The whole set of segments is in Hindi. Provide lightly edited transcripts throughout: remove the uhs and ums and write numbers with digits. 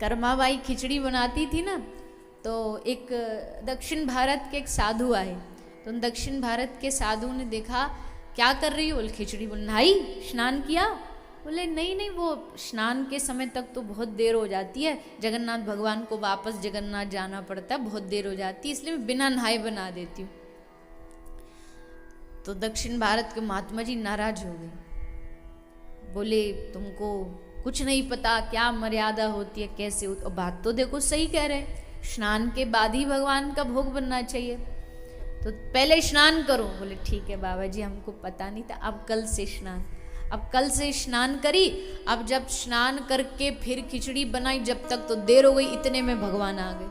कर्माबाई खिचड़ी बनाती थी ना, तो एक दक्षिण भारत के एक साधु आए, तो उन दक्षिण भारत के साधु ने देखा क्या कर रही हो, बोले खिचड़ी। बोले नहाई स्नान किया, बोले नहीं नहीं, वो स्नान के समय तक तो बहुत देर हो जाती है, जगन्नाथ भगवान को वापस जगन्नाथ जाना पड़ता है, बहुत देर हो जाती है, इसलिए मैं बिना नहाए बना देती हूँ। तो दक्षिण भारत के महात्मा जी नाराज हो गए, बोले तुमको कुछ नहीं पता क्या मर्यादा होती है, कैसे होती, और बात तो देखो सही कह रहे हैं, स्नान के बाद ही भगवान का भोग बनना चाहिए, तो पहले स्नान करो। बोले ठीक है बाबा जी, हमको पता नहीं था, अब कल से स्नान। अब कल से स्नान करी, अब जब स्नान करके फिर खिचड़ी बनाई, जब तक तो देर हो गई, इतने में भगवान आ गए,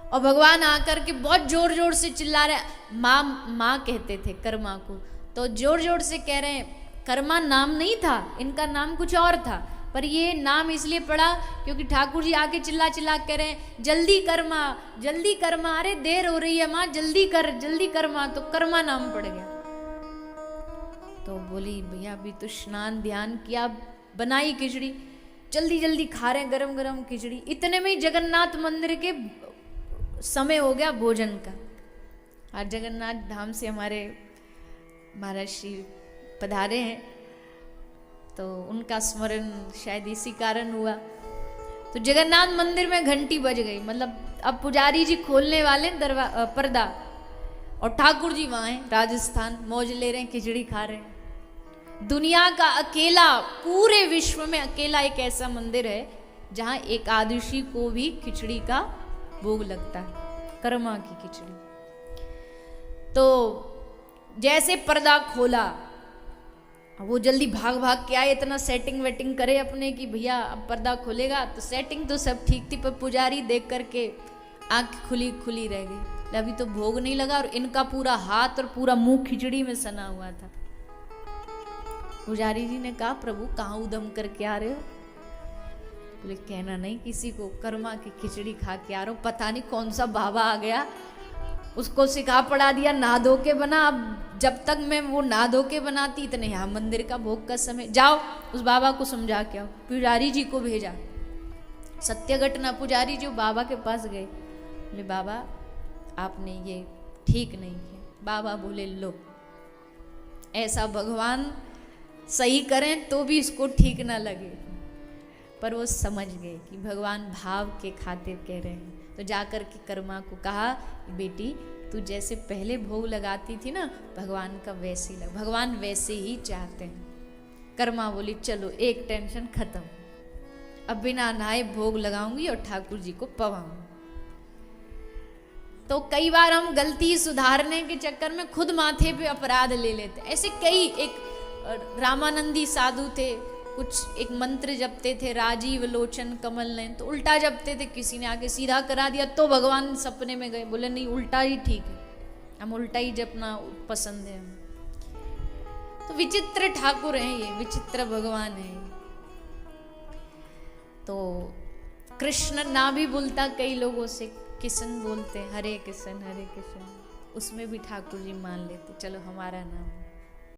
और भगवान आकर के बहुत जोर जोर से चिल्ला रहे, माँ कहते थे कर्मा को, तो जोर जोर से कह रहे हैं, कर्मा नाम नहीं था इनका, नाम कुछ और था, पर ये नाम इसलिए पड़ा क्योंकि ठाकुर जी आके चिल्ला चिल्ला कह रहे हैं जल्दी कर्मा, अरे देर हो रही है माँ, जल्दी कर माँ, तो कर्मा नाम पड़ गया। तो बोली भैया अभी तो स्नान ध्यान किया, बनाई खिचड़ी, जल्दी जल्दी खा रहे गरम गरम खिचड़ी, इतने में ही जगन्नाथ मंदिर के समय हो गया भोजन का। आज जगन्नाथ धाम से हमारे महाराज श्री पधारे हैं, तो उनका स्मरण शायद इसी कारण हुआ। तो जगन्नाथ मंदिर में घंटी बज गई, मतलब अब पुजारी जी खोलने वाले पर्दा, और ठाकुर जी वहां हैं राजस्थान, मौज ले रहे हैं, खिचड़ी खा रहे हैं। दुनिया का अकेला, पूरे विश्व में अकेला एक ऐसा मंदिर है जहां एकादशी को भी खिचड़ी का भोग लगता है, कर्मा की खिचड़ी। तो जैसे पर्दा खोला, वो जल्दी भाग भाग के आए, इतना सेटिंग वेटिंग करे अपने कि भैया अब पर्दा खोलेगा, तो सेटिंग तो सब ठीक थी, पर पुजारी देख करके आंख खुली खुली रह गई, अभी तो भोग नहीं लगा, और इनका पूरा हाथ और पूरा मुंह खिचड़ी में सना हुआ था। पुजारी जी ने कहा प्रभु कहाँ उदम करके आ रहे हो? बोले कहना नहीं किसी को, कर्मा की खिचड़ी खा के आ रहा हूँ, पता नहीं कौन सा बाबा आ गया, उसको सिखा पढ़ा दिया, नहा धो के बना। अब जब तक मैं वो नहा धो के बनाती, इतने यहाँ मंदिर का भोग का समय, जाओ उस बाबा को समझा के आओ। पुजारी जी को भेजा, सत्य घटना, पुजारी जी बाबा के पास गए, बोले बाबा आपने ये ठीक नहीं किया। बाबा बोले लो, ऐसा भगवान सही करें तो भी इसको ठीक ना लगे, पर वो समझ गए कि भगवान भाव के खातिर कह रहे हैं। तो जाकर के कर्मा को कहा बेटी तू जैसे पहले भोग लगाती थी ना, भगवान का वैसे ही भगवान वैसे ही चाहते हैं। कर्मा बोली चलो एक टेंशन खत्म, अब बिना नहाए भोग लगाऊंगी और ठाकुर जी को पवाऊंगी। तो कई बार हम गलती सुधारने के चक्कर में खुद माथे पे अपराध ले लेते। ऐसे कई, एक रामानंदी साधु थे, कुछ एक मंत्र जपते थे, राजीव लोचन कमल नयन, तो उल्टा जपते थे, किसी ने आके सीधा करा दिया तो भगवान सपने में गए, बोले नहीं उल्टा ही ठीक है, हम उल्टा ही जपना पसंद है हमें। तो विचित्र ठाकुर हैं ये, विचित्र भगवान है। तो कृष्ण ना भी बोलता कई लोगों से, किशन बोलते, हरे किशन, उसमें भी ठाकुर जी मान लेते, चलो हमारा नाम